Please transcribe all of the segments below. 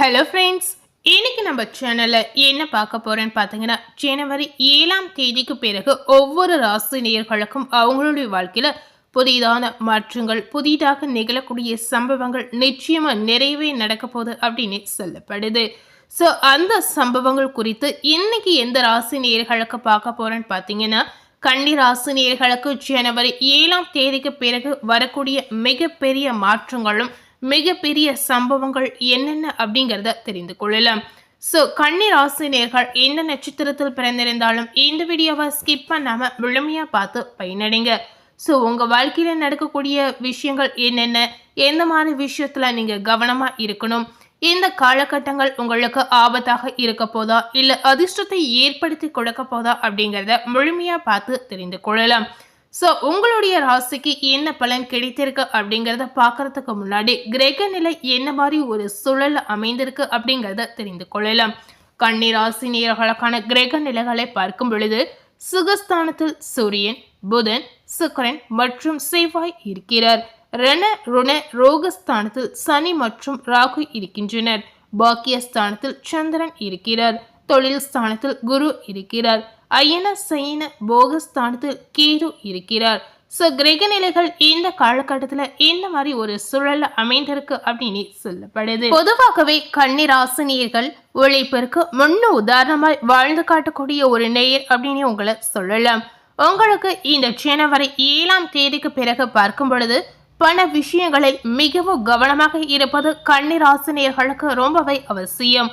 Hello friends, இன்னைக்கு நம்ம சேனலில் என்ன பார்க்க போகிறேன்னு பார்த்தீங்கன்னா, ஜனவரி 7ஆம் தேதிக்கு பிறகு ஒவ்வொரு ராசி நேயர்களுக்கும் அவங்களுடைய வாழ்க்கையில் புதிதான மாற்றங்கள், புதிதாக நிகழக்கூடிய சம்பவங்கள் நிச்சயமாக நிறையவே நடக்க போகுது அப்படின்னு சொல்லப்படுது. ஸோ அந்த சம்பவங்கள் குறித்து இன்னைக்கு எந்த ராசி நேயர்களுக்கு பார்க்க போகிறேன்னு பார்த்தீங்கன்னா, கன்னி ராசி நேயர்களுக்கு ஜனவரி 7ஆம் தேதிக்கு பிறகு வரக்கூடிய மிகப்பெரிய மாற்றங்களும் மிகப்பெரிய சம்பவங்கள் என்னென்ன அப்படிங்கிறத தெரிந்து கொள்ளலாம். ஸோ கன்னி ராசி நேயர்கள் எந்த நட்சத்திரத்தில் பிறந்திருந்தாலும் இந்த வீடியோவை ஸ்கிப் பண்ணாமல் முழுமையாக பார்த்து பயனடைங்க. ஸோ உங்கள் வாழ்க்கையில் நடக்கக்கூடிய விஷயங்கள் என்னென்ன, எந்த மாதிரி விஷயத்தில் நீங்கள் கவனமாக இருக்கணும், இந்த காலகட்டங்கள் உங்களுக்கு ஆபத்தாக இருக்க போதா இல்லை அதிர்ஷ்டத்தை ஏற்படுத்தி கொடுக்க போதா அப்படிங்கிறத முழுமையாக பார்த்து தெரிந்து கொள்ளலாம். ஸோ உங்களுடைய ராசிக்கு என்ன பலன் கிடைத்திருக்கு அப்படிங்கிறத பார்க்கறதுக்கு முன்னாடி கிரக நிலை என்ன மாதிரி ஒரு சூழல் அமைந்திருக்கு அப்படிங்கிறத தெரிந்து கொள்ளலாம். கன்னி ராசி நேயர்களுக்கான கிரக நிலைகளை பார்க்கும் பொழுது சுகஸ்தானத்தில் சூரியன், புதன், சுக்கிரன் மற்றும் செவ்வாய் இருக்கிறார். ரண ருண ரோகஸ்தானத்தில் சனி மற்றும் ராகு இருக்கின்றனர். பாக்கியஸ்தானத்தில் சந்திரன் இருக்கிறார். தொழில் ஸ்தானத்தில் குரு இருக்கிறார். அயன சயன போகஸ்தானத்தில் கேது இருக்கிறார். ஸோ கிரக நிலைகள் இந்த காலகட்டத்தில் இந்த மாதிரி ஒரு சூழல் அமைந்திருக்கு அப்படின்னு சொல்லப்படுது. பொதுவாகவே கன்னி ராசினியர்கள் உழைப்பிற்கு முன்னு உதாரணமாய் வாழ்ந்து காட்டக்கூடிய ஒரு நேயர் அப்படின்னு உங்களை சொல்லலாம். உங்களுக்கு இந்த ஜனவரி 7ஆம் தேதிக்கு பிறகு பார்க்கும் பொழுது பண விஷயங்களில் மிகவும் கவனமாக இருப்பது கன்னி ராசினியர்களுக்கு ரொம்பவே அவசியம்.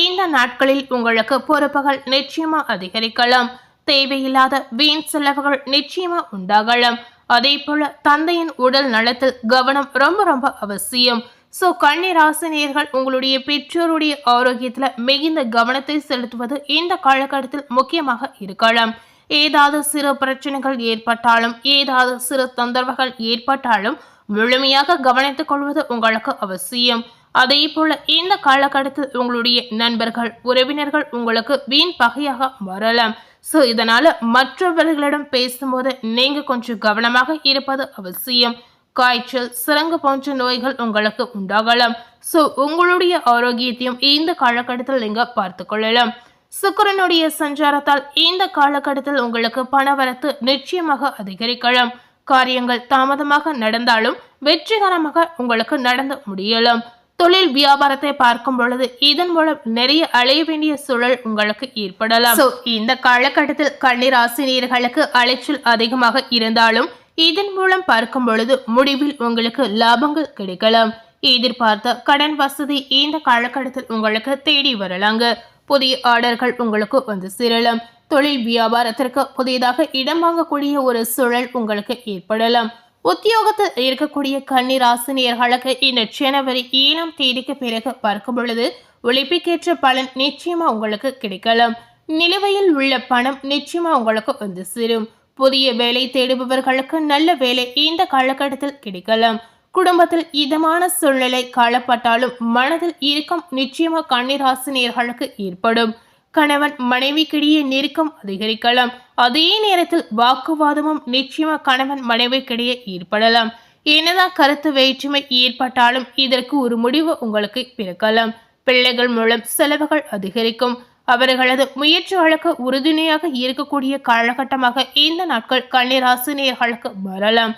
இந்த நாட்களில் உங்களுக்கு பொறுப்புகள் நிச்சயமா அதிகரிக்கலாம். தேவையில்லாத வீண் செலவுகள் நிச்சயமா உண்டாகலாம். அதே போல தந்தையின் உடல் நலத்தில் கவனம் ரொம்ப அவசியம். ஸோ கன்னி ராசினியர்கள் உங்களுடைய பெற்றோருடைய ஆரோக்கியத்துல மிகுந்த கவனத்தை செலுத்துவது இந்த காலகட்டத்தில் முக்கியமாக இருக்கலாம். ஏதாவது சிறு பிரச்சனைகள் ஏற்பட்டாலும், ஏதாவது சிறு தொந்தரவுகள் ஏற்பட்டாலும் முழுமையாக கவனித்துக் கொள்வது உங்களுக்கு அவசியம். அதே போல இந்த காலகட்டத்தில் உங்களுடைய நண்பர்கள், உறவினர்கள் உங்களுக்கு வீண் பகையாக வரலாம். ஸோ இதனால மற்றவர்களிடம் பேசும்போது நீங்க கொஞ்சம் கவனமாக இருப்பது அவசியம். காய்ச்சல், சிரங்கு போன்ற நோய்கள் உங்களுக்கு உண்டாகலாம். ஸோ உங்களுடைய ஆரோக்கியத்தையும் இந்த காலகட்டத்தில் நீங்க பார்த்து கொள்ளலாம். சுக்கிரனுடைய சஞ்சாரத்தால் இந்த காலகட்டத்தில் உங்களுக்கு பணவரத்து நிச்சயமாக அதிகரிக்கலாம். காரியங்கள் தாமதமாக நடந்தாலும் வெற்றிகரமாக உங்களுக்கு நடந்து முடியலாம். தொழில் வியாபாரத்தை பார்க்கும் பொழுது இதன் மூலம் நிறைய அலைய வேண்டிய சூழல் உங்களுக்கு ஏற்படலாம். இந்த காலகட்டத்தில் கன்னி ராசினியர்களுக்கு அலைச்சல் அதிகமாக இருந்தாலும் இதன் மூலம் பார்க்கும் பொழுது முடிவில் உங்களுக்கு லாபங்கள் கிடைக்கலாம். எதிர்பார்த்த கடன் வசதி இந்த காலகட்டத்தில் உங்களுக்கு தேடி வரலாங்க. புதிய ஆர்டர்கள் உங்களுக்கு வந்து சேரலாம். தொழில் வியாபாரத்திற்கு புதியதாக இடம் வாங்கக்கூடிய ஒரு சூழல் உங்களுக்கு ஏற்படலாம். உத்தியோகத்தில் இருக்கக்கூடிய கன்னி ராசினியர்களுக்கு இந்த ஜனவரி 7ஆம் தேதிக்கு பிறகு பார்க்கும் பொழுது உழைப்புக்கேற்ற பலன் நிச்சயமா உங்களுக்கு கிடைக்கலாம். நிலுவையில் உள்ள பணம் நிச்சயமா உங்களுக்கு வந்து சேரும். புதிய வேலை தேடுபவர்களுக்கு நல்ல வேலை இந்த காலகட்டத்தில் கிடைக்கலாம். குடும்பத்தில் இதமான சூழ்நிலை காணப்பட்டாலும் மனதில் இறுக்கம் நிச்சயமா கன்னி ராசினியர்களுக்கு ஏற்படும். கணவன் மனைவிக்கிடையே நெருக்கம் அதிகரிக்கலாம். அதே நேரத்தில் வாக்குவாதமும் நிச்சயமா கணவன் மனைவிக்கிடையே ஏற்படலாம். என்னதான் கருத்து வேற்றுமை ஏற்பட்டாலும் இதற்கு ஒரு முடிவு உங்களுக்கு பிறக்கலாம். பிள்ளைகள் மூலம் செலவுகள் அதிகரிக்கும். அவர்களது முயற்சிகளுக்கு உறுதுணையாக இருக்கக்கூடிய காலகட்டமாக இந்த நாட்கள் கன்னி ராசினியர்களுக்கு வரலாம்.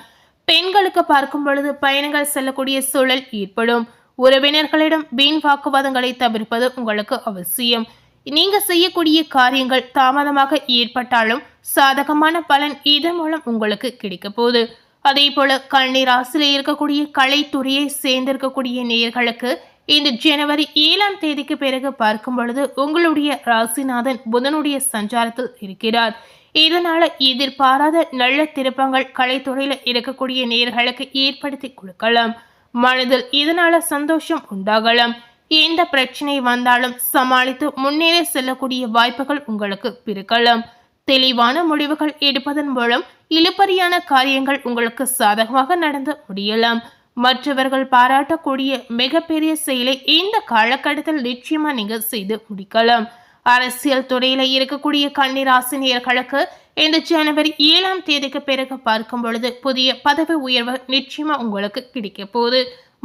பெண்களுக்கு பார்க்கும் பொழுது பயணங்கள் செல்லக்கூடிய சூழல் ஏற்படும். உறவினர்களிடம் வீண் வாக்குவாதங்களை தவிர்ப்பது உங்களுக்கு அவசியம். நீங்க செய்யக்கூடிய காரியங்கள் தாமதமாக ஏற்பட்டாலும் சாதகமான பலன் இதன் மூலம் உங்களுக்கு கிடைக்க போகுது. அதே போல கன்னி ராசியில் இருக்கக்கூடிய கலைத்துறையை சேர்ந்திருக்கக்கூடிய நேயர்களுக்கு இந்த ஜனவரி 7ஆம் தேதிக்கு பிறகு பார்க்கும் பொழுது உங்களுடைய ராசிநாதன் புதனுடைய சஞ்சாரத்தில் இருக்கிறார். இதனால எதிர்பாராத நல்ல திருப்பங்கள் கலைத்துறையில இருக்கக்கூடிய நேயர்களுக்கு ஏற்படுத்தி கொடுக்கலாம். மனதில் இதனால சந்தோஷம் உண்டாகலாம். எந்த பிரச்சனை வந்தாலும் சமாளித்து முன்னேற செல்லக்கூடிய வாய்ப்புகள் உங்களுக்கு பிறக்கலாம். தெளிவான முடிவுகள் எடுப்பதன் மூலம் இழுபறியான காரியங்கள் உங்களுக்கு சாதகமாக நடந்து முடியலாம். மற்றவர்கள் பாராட்டக்கூடிய மிகப்பெரிய செயலை இந்த காலகட்டத்தில் நிச்சயமா நீங்க செய்து முடிக்கலாம். அரசியல் துறையில இருக்கக்கூடிய கன்னி ராசினியர்களுக்கு இந்த ஜனவரி 7ஆம் தேதிக்கு பிறகு பார்க்கும் பொழுது புதிய பதவி உயர்வு நிச்சயமா உங்களுக்கு கிடைக்க போகுது.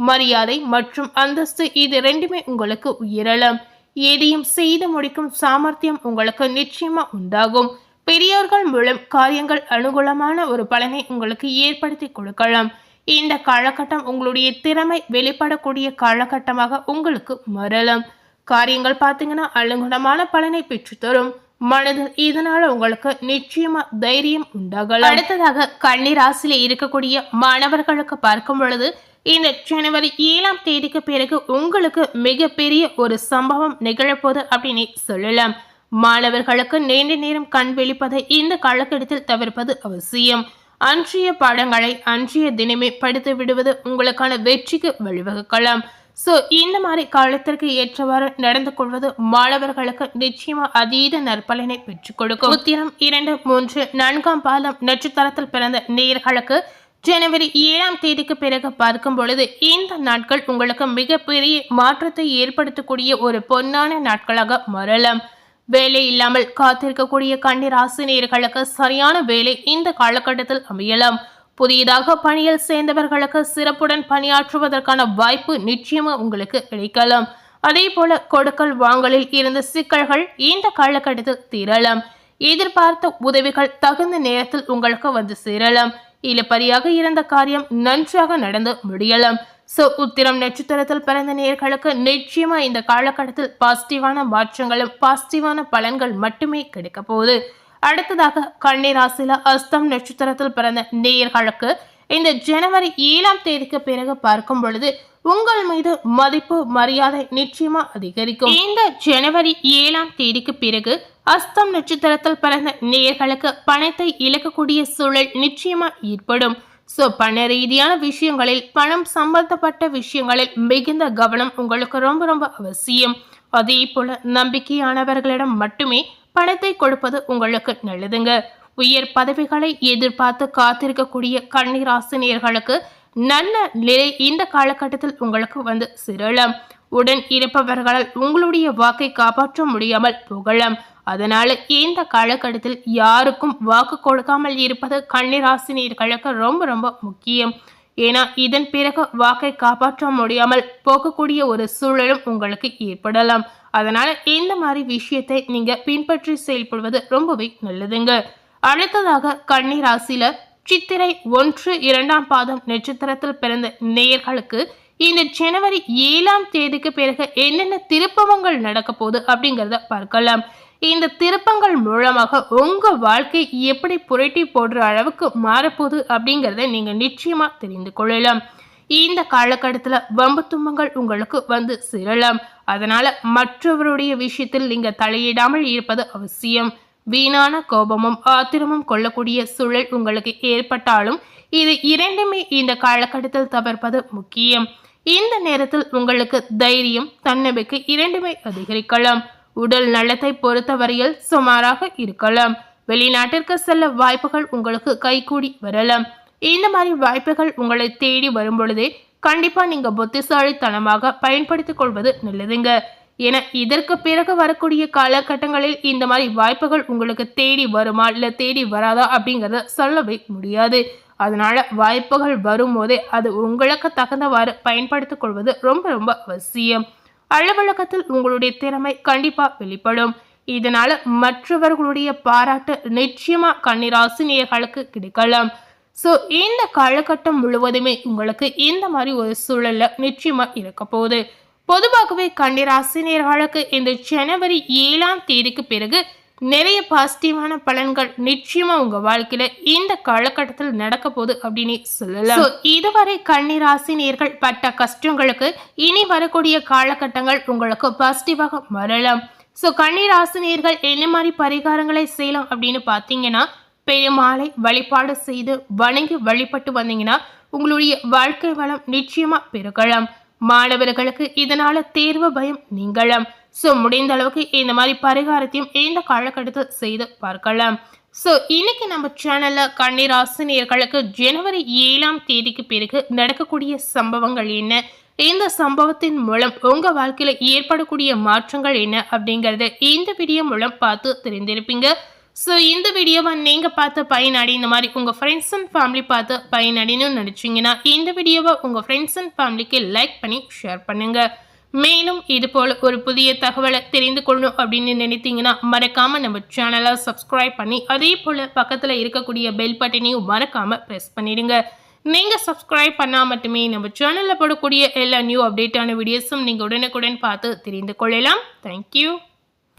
மரியாதை மற்றும் அந்தஸ்து இது ரெண்டுமே உங்களுக்கு உயரலாம். எதையும் செய்து முடிக்கும் சாமர்த்தியம் உங்களுக்கு நிச்சயமா உண்டாகும். பெரியோர்கள் மூலம் காரியங்கள் அனுகூலமான ஒரு பலனை உங்களுக்கு ஏற்படுத்தி கொடுக்கலாம். இந்த காலகட்டம் உங்களுடைய திறமை வெளிப்படக்கூடிய காலகட்டமாக உங்களுக்கு மாறலாம். காரியங்கள் பார்த்தீங்கன்னா அனுகூலமான பலனை பெற்றுத்தரும். மனதில் இதனால உங்களுக்கு நிச்சயமா தைரியம் உண்டாகலாம். அடுத்ததாக கன்னி ராசியில இருக்கக்கூடிய மாணவர்களுக்கு பார்க்கும் பொழுது இந்த ஜனவரி 7ஆம் தேதிக்கு பிறகு உங்களுக்கு மிகப்பெரிய ஒரு சம்பவம் நிகழப்போது அப்படின்னு சொல்லலாம். மாணவர்களுக்கு நீண்ட நேரம் கண் விழிப்பதை இந்த காலகட்டத்தில் தவிர்ப்பது அவசியம். அன்றைய பாடங்களை அன்றைய தினமே படித்து விடுவது உங்களுக்கான வெற்றிக்கு வழிவகுக்கலாம். இந்த மாதிரி காலத்திற்கு ஏற்றவாறு நடந்து கொள்வது மாணவர்களுக்கு நிச்சயமா அதீத நற்பலனை பெற்றுக் கொடுக்கும். உத்திரம் 2, 3, 4ஆம் பாதம் நட்சத்திரத்தில் பிறந்த நேயர்களுக்கு ஜனவரி 7ஆம் தேதிக்கு பிறகு பார்க்கும் பொழுது இந்த நாட்கள் உங்களுக்கு மிகப்பெரிய மாற்றத்தை ஏற்படுத்தக்கூடிய ஒரு பொன்னான நாட்களாக மாறலாம். வேலை இல்லாமல் காத்திருக்கக்கூடிய கன்னி ராசி நேயர்களுக்கு சரியான வேலை இந்த காலகட்டத்தில் அமையலாம். புதியதாக பணியில் சேர்ந்தவர்களுக்கு சிறப்புடன் பணியாற்றுவதற்கான வாய்ப்பு நிச்சயமா உங்களுக்கு கிடைக்கலாம். அதே போல கொடுக்கல் வாங்கலில் இருந்த சிக்கல்கள் இந்த காலகட்டத்தில் தீரலாம். எதிர்பார்த்த உதவிகள் தகுந்த நேரத்தில் உங்களுக்கு வந்து சேரலாம். இழுபறியாக இருந்த காரியம் நன்றாக நடந்து முடியலாம். உத்திரம் நட்சத்திரத்தில் பிறந்த நேயர்களுக்கு நிச்சயமா இந்த காலகட்டத்தில் பாசிட்டிவான மாற்றங்களும் பாசிட்டிவான பலன்கள் மட்டுமே கிடைக்க போகுது. அடுத்ததாக கன்னி ராசியில அஸ்தம் நட்சத்திரத்தில் பிறந்த நேயர்களுக்கு இந்த ஜனவரி 7ஆம் தேதிக்கு பிறகு பார்க்கும் பொழுது உங்கள் மீது மதிப்பு மரியாதை நிச்சயமா அதிகரிக்கும். இந்த ஜனவரி 7ஆம் தேதிக்கு பிறகு அஸ்தம் நட்சத்திரத்தில் பிறந்த நேயர்களுக்கு பணத்தை இழக்கக்கூடிய சூழல் நிச்சயமா ஏற்படும். பண ரீதியான விஷயங்களில் பணம் சம்பந்தப்பட்ட விஷயங்களில் மிகுந்த கவனம் உங்களுக்கு ரொம்ப ரொம்ப அவசியம். அதே போல நம்பிக்கையானவர்களிடம் மட்டுமே பணத்தை கொடுப்பது உங்களுக்கு நல்லதுங்க. உயர் பதவிகளை எதிர்பார்த்து காத்திருக்கக்கூடிய கன்னி ராசினியர்களுக்கு நல்ல நிலை இந்த காலகட்டத்தில் உங்களுக்கு வந்து சேரலாம். உடன் இருப்பவர்களால் உங்களுடைய வாக்கை காப்பாற்ற முடியாமல் போகலாம். அதனால இந்த காலகட்டத்தில் யாருக்கும் வாக்கு கொடுக்காமல் இருப்பது கன்னி ராசினியர்களுக்கு ரொம்ப ரொம்ப முக்கியம். ஏன்னா இதன் பிறகு வாக்கை காப்பாற்ற முடியாமல் போகக்கூடிய ஒரு சூழலும் உங்களுக்கு ஏற்படலாம். அதனால இந்த மாதிரி விஷயத்தை நீங்க பின்பற்றி செயல்படுவது ரொம்பவே நல்லதுங்க. அடுத்ததாக கன்னி ராசியில சித்திரை 1, 2ஆம் பாதம் நட்சத்திரத்தில் பிறந்த நேயர்களுக்கு இந்த ஜனவரி 7ஆம் தேதிக்கு பிறகு என்னென்ன திருப்பங்கள் நடக்க போகுது அப்படிங்கிறத பார்க்கலாம். இந்த திருப்பங்கள் மூலமாக உங்க வாழ்க்கை எப்படி புரட்டி போடுற அளவுக்கு மாறப்போகுது அப்படிங்கிறத நீங்க நிச்சயமா தெரிந்து கொள்ளலாம். இந்த காலகட்டத்தில் வம்பு துன்பங்கள் உங்களுக்கு வந்து சேரலாம். அதனால மற்றவருடைய விஷயத்தில் நீங்க தலையிடாமல் இருப்பது அவசியம். வீணான கோபமும் ஆத்திரமும் கொள்ளக்கூடிய சூழல் உங்களுக்கு ஏற்பட்டாலும் இது இரண்டுமே இந்த காலகட்டத்தில் தவிர்ப்பது முக்கியம். இந்த நேரத்தில் உங்களுக்கு தைரியம் தன்னம்பிக்கை இரண்டுமே அதிகரிக்கலாம். உடல் நலத்தை பொறுத்தவரையில் சுமாராக இருக்கலாம். வெளிநாட்டிற்கு செல்ல வாய்ப்புகள் உங்களுக்கு கைகூடி வரலாம். இந்த மாதிரி வாய்ப்புகள் உங்களை தேடி வரும் பொழுதே கண்டிப்பா நீங்க புத்திசாலித்தனமாக பயன்படுத்திக் கொள்வது நல்லதுங்க. ஏன்னா இதற்கு பிறகு வரக்கூடிய காலகட்டங்களில் இந்த மாதிரி வாய்ப்புகள் உங்களுக்கு தேடி வருமா இல்ல தேடி வராதா அப்படிங்கிறத சொல்லவே முடியாது. அதனால வாய்ப்புகள் வரும்போதே அது உங்களுக்கு தகுந்தவாறு பயன்படுத்திக் கொள்வது ரொம்ப ரொம்ப அவசியம். அலுவலகத்தில் உங்களுடைய திறமை கண்டிப்பா வெளிப்படும். இதனால மற்றவர்களுடைய பாராட்டு நிச்சயமா கன்னிராசினியர்களுக்கு கிடைக்கலாம். இந்த காலகட்டம் முழுவதுமே உங்களுக்கு இந்த மாதிரி ஒரு சூழல்ல நிச்சயமா இருக்க போகுது. பொதுவாகவே கன்னிராசினியர்களுக்கு இந்த ஜனவரி 7ஆம் தேதிக்கு பிறகு நிறைய பாசிட்டிவான பலன்கள் நிச்சயமா உங்க வாழ்க்கையில இந்த காலகட்டத்தில் நடக்க போகுது அப்படின்னு சொல்லலாம். இதுவரை கன்னிராசினியர்கள் பட்ட கஷ்டங்களுக்கு இனி வரக்கூடிய காலகட்டங்கள் உங்களுக்கு பாசிட்டிவாக வரலாம். கன்னிராசினியர்கள் என்ன மாதிரி பரிகாரங்களை செய்யலாம் அப்படின்னு பார்த்தீங்கன்னா, பெருமாளை வழிபாடு செய்து வணங்கி வழிபட்டு வந்தீங்கன்னா உங்களுடைய வாழ்க்கை வளம் நிச்சயமா பெருகலாம். மாணவர்களுக்கு இதனால தேர்வு பயம் நீங்கலாம். முடிந்த அளவுக்கு இந்த மாதிரி பரிகாரத்தையும் இந்த காலகட்டத்தில் செய்து பார்க்கலாம். இன்னைக்கு நம்ம சேனல்ல கன்னிராசினியர்களுக்கு ஜனவரி 7ஆம் தேதிக்கு பிறகு நடக்கக்கூடிய சம்பவங்கள் என்ன, இந்த சம்பவத்தின் மூலம் உங்க வாழ்க்கையில ஏற்படக்கூடிய மாற்றங்கள் என்ன அப்படிங்கறத இந்த வீடியோ மூலம் பார்த்து தெரிந்திருப்பீங்க. ஸோ இந்த வீடியோவை நீங்கள் பார்த்து பயனடை, இந்த மாதிரி உங்கள் ஃப்ரெண்ட்ஸ் அண்ட் ஃபேமிலி பார்த்து பயனடைன்னு நினச்சிங்கன்னா இந்த வீடியோவை உங்கள் ஃப்ரெண்ட்ஸ் அண்ட் ஃபேமிலிக்கு லைக் பண்ணி ஷேர் பண்ணுங்கள். மேலும் இது போல் ஒரு புதிய தகவலை தெரிந்து கொள்ளணும் அப்படின்னு நினைத்தீங்கன்னா மறக்காமல் நம்ம சேனலை சப்ஸ்கிரைப் பண்ணி அதே போல் பக்கத்தில் இருக்கக்கூடிய பெல் பட்டனையும் மறக்காமல் ப்ரெஸ் பண்ணிடுங்க. நீங்கள் சப்ஸ்கிரைப் பண்ணால் மட்டுமே நம்ம சேனலில் போடக்கூடிய எல்லா நியூ அப்டேட்டான வீடியோஸும் நீங்கள் உடனுக்குடன் பார்த்து தெரிந்து கொள்ளலாம். தேங்க்யூ.